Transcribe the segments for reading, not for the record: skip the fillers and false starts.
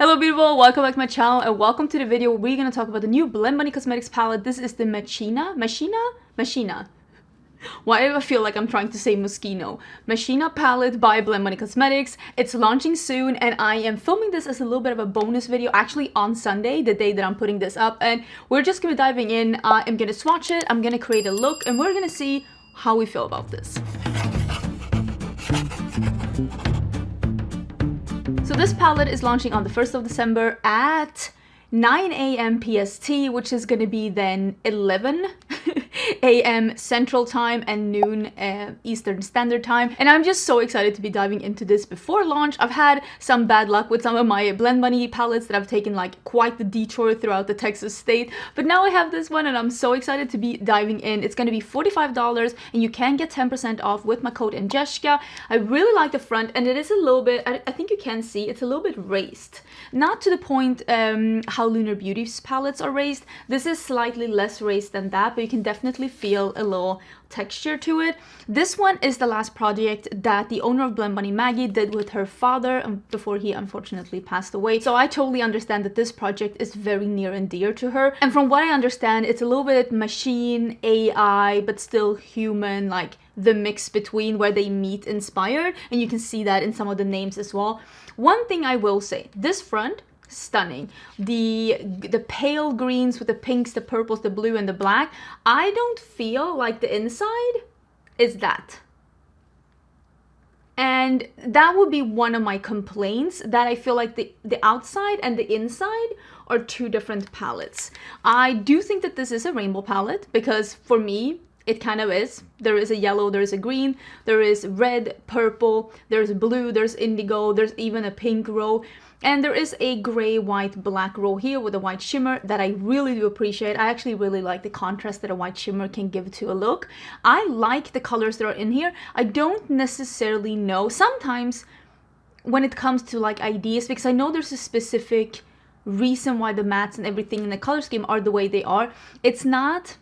Hello beautiful, welcome back to my channel and welcome to the video where we're going to talk about the new Gourmande Cosmetics palette. This is the Machina. Why do I feel like I'm trying to say Moschino? Machina palette by Gourmande Cosmetics. It's launching soon and I am filming this as a little bit of a bonus video actually on Sunday, the day that I'm putting this up, and we're just going to be diving in. I'm going to swatch it, I'm going to create a look, and we're going to see how we feel about this. So this palette is launching on the 1st of December at 9 a.m. PST, which is going to be then 11 a.m. Central Time and noon Eastern Standard Time. And I'm just so excited to be diving into this before launch. I've had some bad luck with some of my Gourmande palettes that I've taken like quite the detour throughout the Texas state. But now I have this one and I'm so excited to be diving in. It's going to be $45 and you can get 10% off with my code Angelica. I really like the front and it is a little bit, I think you can see, it's a little bit raised. Not to the point how Lunar Beauty's palettes are raised. This is slightly less raised than that, but you can definitely feel a little texture to it. This one is the last project that the owner of Gourmande Maggie did with her father before he unfortunately passed away. So I totally understand that this project is very near and dear to her. And from what I understand, it's a little bit machine, AI, but still human, like the mix between where they meet inspired. And you can see that in some of the names as well. One thing I will say, this front, stunning. The pale greens with the pinks, the purples, the blue, and the black. I don't feel like the inside is that. And that would be one of my complaints, that I feel like the outside and the inside are two different palettes. I do think that this is a rainbow palette because for me, it kind of is. There is a yellow, there is a green, there is red, purple, there's blue, there's indigo, there's even a pink row. And there is a gray, white, black row here with a white shimmer that I really do appreciate. I actually really like the contrast that a white shimmer can give to a look. I like the colors that are in here. I don't necessarily know. Sometimes when it comes to like ideas, because I know there's a specific reason why the mattes and everything in the color scheme are the way they are, it's not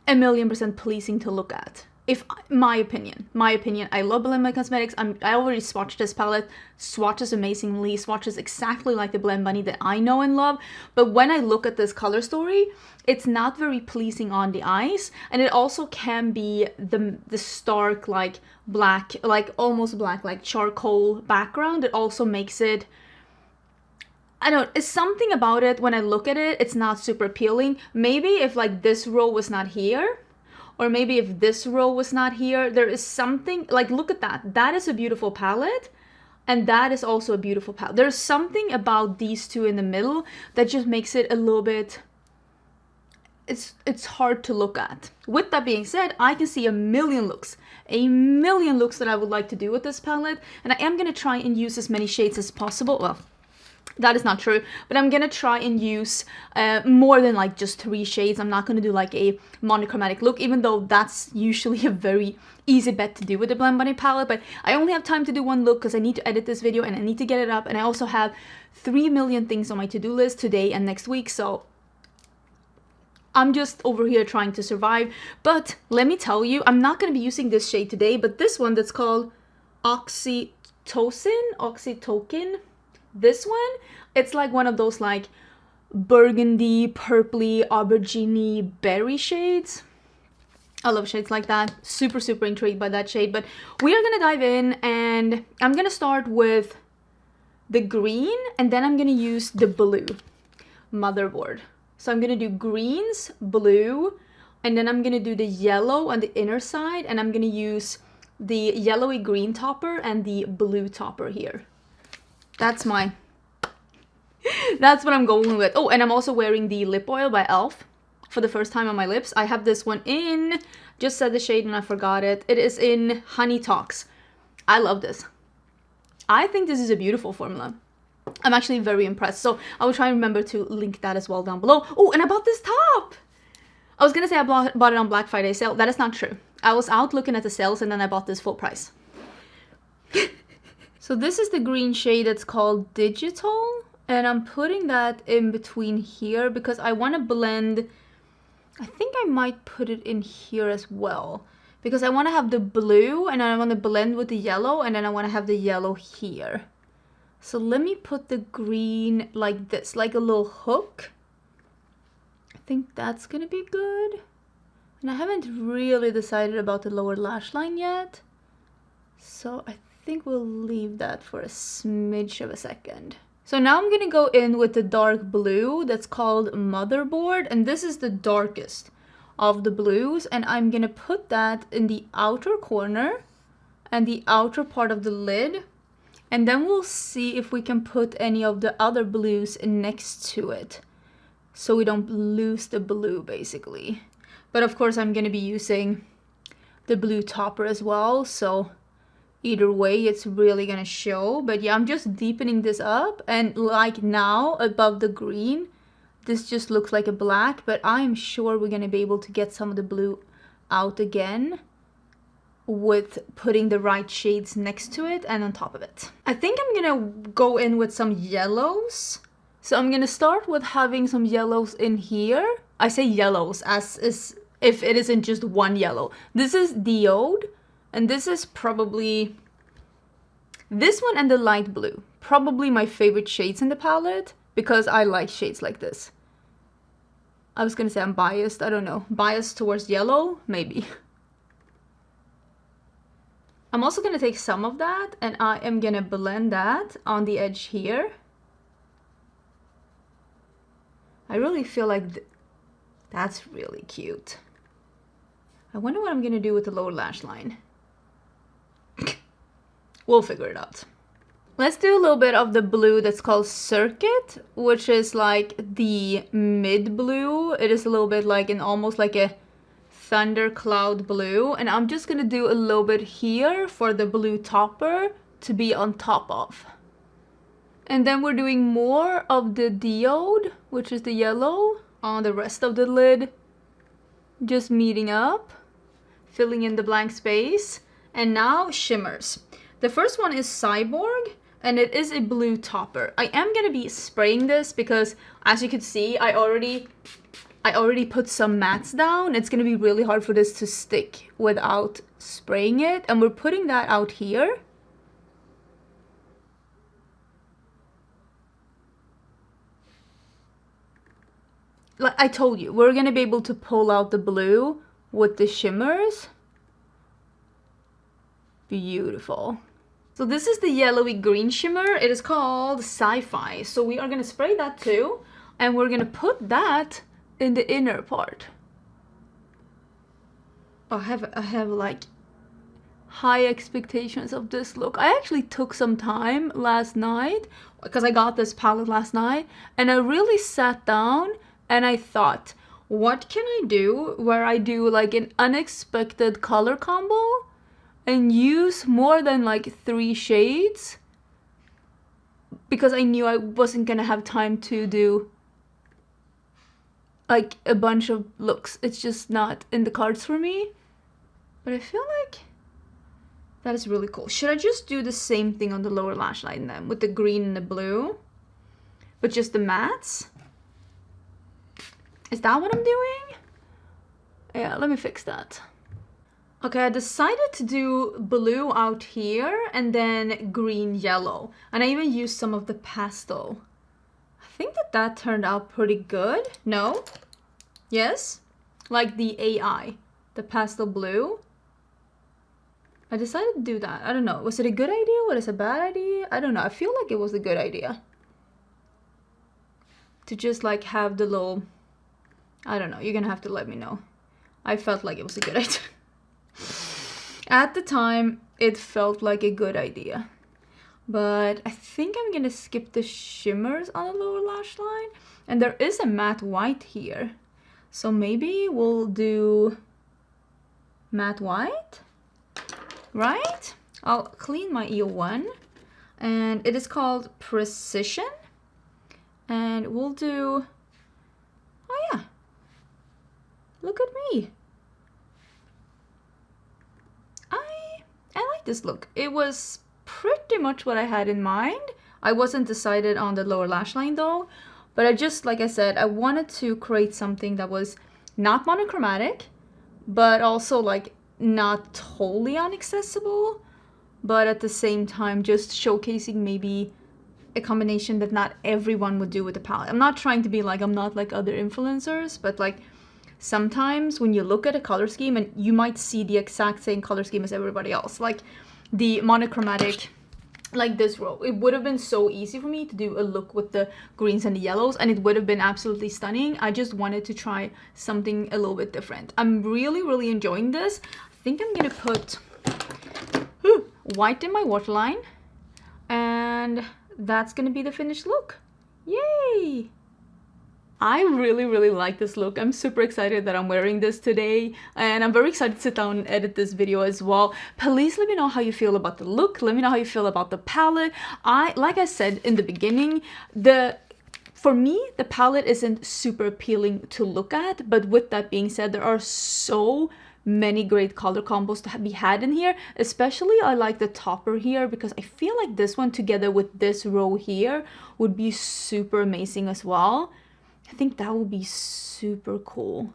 1,000,000% pleasing to look at. If my opinion, I love Gourmande Cosmetics. I already swatched this palette, swatches amazingly, swatches exactly like the Gourmande that I know and love. But when I look at this color story, it's not very pleasing on the eyes, and it also can be the stark like black, like almost black, like charcoal background. It also makes it, I don't know, it's something about it when I look at it, it's not super appealing. Maybe if like this row was not here, or maybe if this row was not here, there is something, like look at that. That is a beautiful palette, and that is also a beautiful palette. There's something about these two in the middle that just makes it a little bit, it's hard to look at. With that being said, I can see a million looks that I would like to do with this palette, and I am going to try and use as many shades as possible. Well, that is not true, but I'm gonna try and use more than like just 3 shades. I'm not gonna do like a monochromatic look, even though that's usually a very easy bet to do with the Gourmande palette. But I only have time to do one look because I need to edit this video and I need to get it up. And I also have 3 million things on my to-do list today and next week. So I'm just over here trying to survive. But let me tell you, I'm not gonna be using this shade today, but this one that's called Oxytocin. This one, it's like one of those like burgundy, purpley, aubergine berry shades. I love shades like that. Super, super intrigued by that shade. But we are going to dive in and I'm going to start with the green and then I'm going to use the blue motherboard. So I'm going to do greens, blue, and then I'm going to do the yellow on the inner side, and I'm going to use the yellowy green topper and the blue topper here. That's what I'm going with. Oh, and I'm also wearing the lip oil by e.l.f. for the first time on my lips. I have this one in, just said the shade and I forgot it. It is in Honey Talks. I love this. I think this is a beautiful formula. I'm actually very impressed. So I will try and remember to link that as well down below. Oh, and I bought this top. I was going to say I bought it on Black Friday sale. That is not true. I was out looking at the sales and then I bought this full price. So this is the green shade that's called Digital, and I'm putting that in between here because I want to blend. I think I might put it in here as well because I want to have the blue and I want to blend with the yellow, and then I want to have the yellow here. So let me put the green like this, like a little hook. I think that's gonna be good. And I haven't really decided about the lower lash line yet. So I think we'll leave that for a smidge of a second. So now I'm gonna go in with the dark blue that's called Motherboard, and this is the darkest of the blues, and I'm gonna put that in the outer corner and the outer part of the lid, and then we'll see if we can put any of the other blues next to it so we don't lose the blue basically. But of course I'm gonna be using the blue topper as well, so either way it's really gonna show. But yeah, I'm just deepening this up, and like now above the green this just looks like a black, but I'm sure we're gonna be able to get some of the blue out again with putting the right shades next to it and on top of it. I think I'm gonna go in with some yellows. So I'm gonna start with having some yellows in here. I say yellows as if it isn't just one yellow. This is the Ode, and this is probably this one and the light blue. Probably my favorite shades in the palette because I like shades like this. I was gonna say I'm biased, I don't know. Biased towards yellow? Maybe. I'm also gonna take some of that and I am gonna blend that on the edge here. I really feel like that's really cute. I wonder what I'm gonna do with the lower lash line. We'll figure it out. Let's do a little bit of the blue that's called Circuit, which is like the mid blue. It is a little bit like almost like a thunder cloud blue, and I'm just gonna do a little bit here for the blue topper to be on top of. And then we're doing more of the Diode, which is the yellow, on the rest of the lid, just meeting up, filling in the blank space. And now shimmers. The first one is Cyborg, and it is a blue topper. I am gonna be spraying this because, as you can see, I already put some mattes down. It's gonna be really hard for this to stick without spraying it, and we're putting that out here. Like I told you, we're gonna be able to pull out the blue with the shimmers. Beautiful. So this is the yellowy green shimmer. It is called Sci-Fi. So we are gonna spray that too, and we're gonna put that in the inner part. I have like high expectations of this look. I actually took some time last night because I got this palette last night, and I really sat down and I thought, what can I do where I do like an unexpected color combo and use more than like 3 shades, because I knew I wasn't gonna have time to do like a bunch of looks. It's just not in the cards for me. But I feel like that is really cool. Should I just do the same thing on the lower lash line then, with the green and the blue, but just the mattes? Is that what I'm doing? Yeah, let me fix that. Okay, I decided to do blue out here and then green yellow. And I even used some of the pastel. I think that turned out pretty good. No? Yes? Like the AI, the pastel blue. I decided to do that. I don't know. Was it a good idea? Was it a bad idea? I don't know. I feel like it was a good idea. To just like have the little... I don't know. You're gonna have to let me know. I felt like it was a good idea. At the time, it felt like a good idea. But I think I'm gonna skip the shimmers on the lower lash line. And there is a matte white here. So maybe we'll do matte white, right? I'll clean my E01. And it is called Precision. And we'll do... Oh yeah. Look at me. I like this look. It was pretty much what I had in mind. I wasn't decided on the lower lash line though, but I just, like I said, I wanted to create something that was not monochromatic, but also like not totally inaccessible, but at the same time just showcasing maybe a combination that not everyone would do with the palette. I'm not trying to be like, I'm not like other influencers, but like sometimes when you look at a color scheme and you might see the exact same color scheme as everybody else, like the monochromatic, like this row, it would have been so easy for me to do a look with the greens and the yellows, and it would have been absolutely stunning. I just wanted to try something a little bit different. I'm really enjoying this. I think I'm gonna put white in my waterline, and that's gonna be the finished look. Yay! I really like this look. I'm super excited that I'm wearing this today, and I'm very excited to sit down and edit this video as well. Please let me know how you feel about the look. Let me know how you feel about the palette. Like I said in the beginning, for me, the palette isn't super appealing to look at, but with that being said, there are so many great color combos to be had in here. Especially I like the topper here, because I feel like this one together with this row here would be super amazing as well. I think that would be super cool.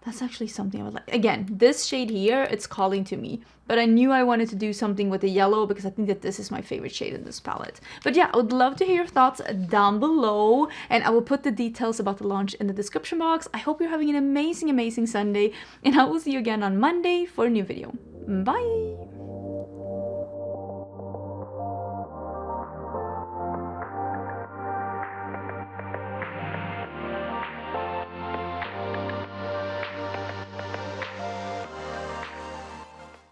That's actually something I would like. Again, this shade here, it's calling to me. But I knew I wanted to do something with the yellow because I think that this is my favorite shade in this palette. But yeah, I would love to hear your thoughts down below. And I will put the details about the launch in the description box. I hope you're having an amazing Sunday. And I will see you again on Monday for a new video. Bye!